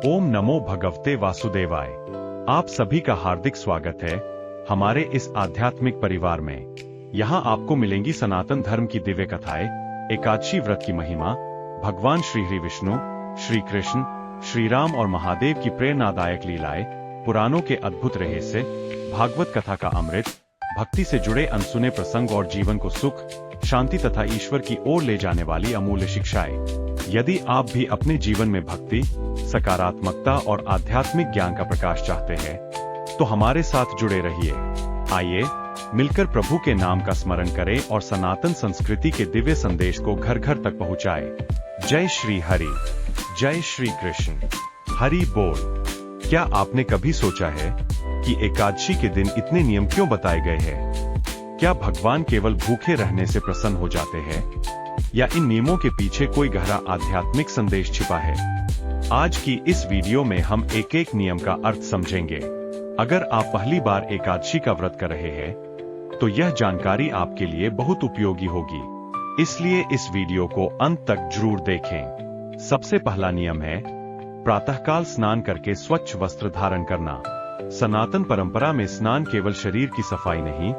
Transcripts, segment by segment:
ओम नमो भगवते वासुदेवाय। आप सभी का हार्दिक स्वागत है हमारे इस आध्यात्मिक परिवार में। यहाँ आपको मिलेंगी सनातन धर्म की दिव्य कथाएं, एकादशी व्रत की महिमा, भगवान श्री हरि विष्णु, श्री कृष्ण, श्री राम और महादेव की प्रेरणादायक लीलाएं, पुराणों के अद्भुत रहस्य, भागवत कथा का अमृत, भक्ति से जुड़े अनसुने प्रसंग और जीवन को सुख, शांति तथा ईश्वर की ओर ले जाने वाली अमूल्य शिक्षाएं। यदि आप भी अपने जीवन में भक्ति, सकारात्मकता और आध्यात्मिक ज्ञान का प्रकाश चाहते हैं, तो हमारे साथ जुड़े रहिए। आइए मिलकर प्रभु के नाम का स्मरण करें और सनातन संस्कृति के दिव्य संदेश को घर घर तक पहुंचाएं। जय श्री हरि, जय श्री कृष्ण, हरि बोल। क्या आपने कभी सोचा है कि एकादशी के दिन इतने नियम क्यों बताए गए हैं? क्या भगवान केवल भूखे रहने से प्रसन्न हो जाते हैं, या इन नियमों के पीछे कोई गहरा आध्यात्मिक संदेश छिपा है? आज की इस वीडियो में हम एक एक नियम का अर्थ समझेंगे। अगर आप पहली बार एकादशी का व्रत कर रहे हैं, तो यह जानकारी आपके लिए बहुत उपयोगी होगी। इसलिए इस वीडियो को अंत तक जरूर देखें। सबसे पहला नियम है प्रातःकाल स्नान करके स्वच्छ वस्त्र धारण करना। सनातन परंपरा में स्नान केवल शरीर की सफाई नहीं,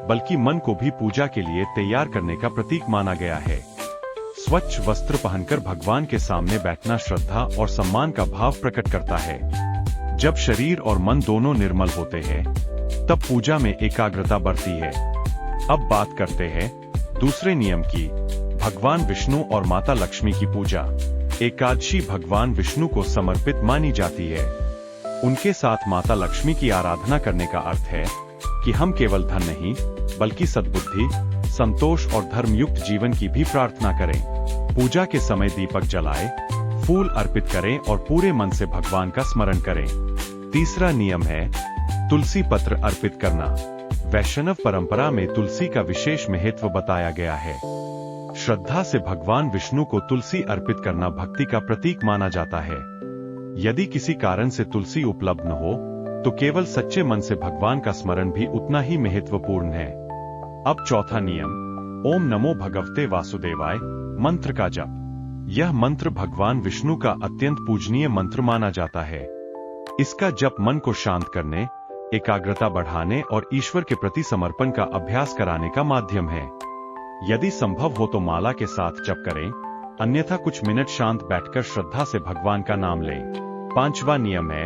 बल्कि मन को भी पूजा के लिए तैयार करने का प्रतीक माना गया है। स्वच्छ वस्त्र पहनकर भगवान के सामने बैठना श्रद्धा और सम्मान का भाव प्रकट करता है। जब शरीर और मन दोनों निर्मल होते हैं, तब पूजा में एकाग्रता बढ़ती है। अब बात करते हैं दूसरे नियम की, भगवान विष्णु और माता लक्ष्मी की पूजा। एकादशी भगवान विष्णु को समर्पित मानी जाती है। उनके साथ माता लक्ष्मी की आराधना करने का अर्थ है कि हम केवल धन नहीं, बल्कि सद्बुद्धि, संतोष और धर्मयुक्त जीवन की भी प्रार्थना करें। पूजा के समय दीपक जलाएं, फूल अर्पित करें और पूरे मन से भगवान का स्मरण करें। तीसरा नियम है तुलसी पत्र अर्पित करना। वैष्णव परंपरा में तुलसी का विशेष महत्व बताया गया है। श्रद्धा से भगवान विष्णु को तुलसी अर्पित करना भक्ति का प्रतीक माना जाता है। यदि किसी कारण से तुलसी उपलब्ध न हो, तो केवल सच्चे मन से भगवान का स्मरण भी उतना ही महत्वपूर्ण है। अब चौथा नियम, ओम नमो भगवते वासुदेवाय मंत्र का जप। यह मंत्र भगवान विष्णु का अत्यंत पूजनीय मंत्र माना जाता है। इसका जप मन को शांत करने, एकाग्रता बढ़ाने और ईश्वर के प्रति समर्पण का अभ्यास कराने का माध्यम है। यदि संभव हो तो माला के साथ जप करें, अन्यथा कुछ मिनट शांत बैठकर श्रद्धा से भगवान का नाम लें। पांचवा नियम है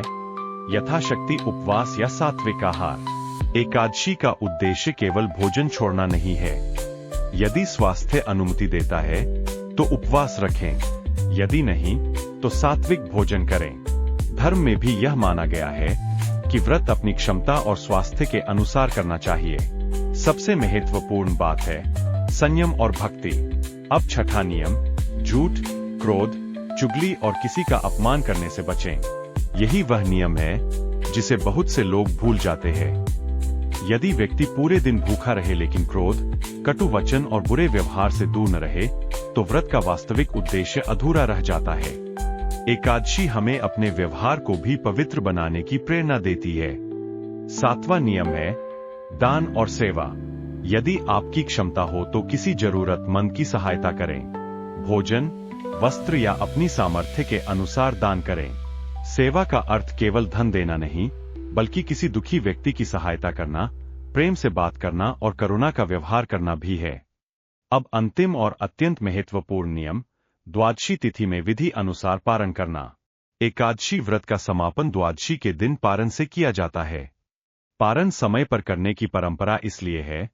यथाशक्ति उपवास या सात्विक आहार। एकादशी का उद्देश्य केवल भोजन छोड़ना नहीं है। यदि स्वास्थ्य अनुमति देता है तो उपवास रखें, यदि नहीं तो सात्विक भोजन करें। धर्म में भी यह माना गया है कि व्रत अपनी क्षमता और स्वास्थ्य के अनुसार करना चाहिए। सबसे महत्वपूर्ण बात है संयम और भक्ति। अब छठा नियम, झूठ, क्रोध, चुगली और किसी का अपमान करने से बचें। यही वह नियम है जिसे बहुत से लोग भूल जाते हैं। यदि व्यक्ति पूरे दिन भूखा रहे लेकिन क्रोध, कटु वचन और बुरे व्यवहार से दूर न रहे, तो व्रत का वास्तविक उद्देश्य अधूरा रह जाता है। एकादशी हमें अपने व्यवहार को भी पवित्र बनाने की प्रेरणा देती है। सातवां नियम है दान और सेवा। यदि आपकी क्षमता हो तो किसी जरूरतमंद की सहायता करें। भोजन, वस्त्र या अपनी सामर्थ्य के अनुसार दान करें। सेवा का अर्थ केवल धन देना नहीं, बल्कि किसी दुखी व्यक्ति की सहायता करना, प्रेम से बात करना और करुणा का व्यवहार करना भी है। अब अंतिम और अत्यंत महत्वपूर्ण नियम, द्वादशी तिथि में विधि अनुसार पारण करना। एकादशी व्रत का समापन द्वादशी के दिन पारण से किया जाता है। पारण समय पर करने की परंपरा इसलिए है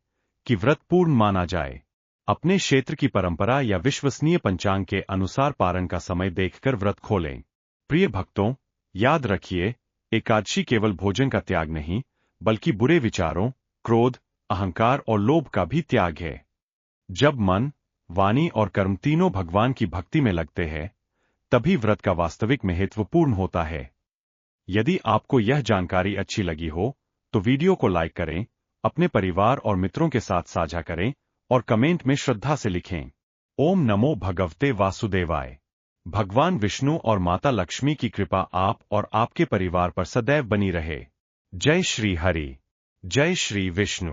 कि व्रत पूर्ण माना जाए। अपने क्षेत्र की परंपरा या विश्वसनीय पंचांग के अनुसार पारण का समय देखकर व्रत खोलें। प्रिय भक्तों, याद रखिए, एकादशी केवल भोजन का त्याग नहीं, बल्कि बुरे विचारों, क्रोध, अहंकार और लोभ का भी त्याग है। जब मन, वाणी और कर्म तीनों भगवान की भक्ति में लगते हैं, तभी व्रत का वास्तविक महत्व पूर्ण होता है। यदि आपको यह जानकारी अच्छी लगी हो, तो वीडियो को लाइक करें, अपने परिवार और मित्रों के साथ साझा करें और कमेंट में श्रद्धा से लिखें। ओम नमो भगवते वासुदेवाय। भगवान विष्णु और माता लक्ष्मी की कृपा आप और आपके परिवार पर सदैव बनी रहे। जय श्री हरि, जय श्री विष्णु।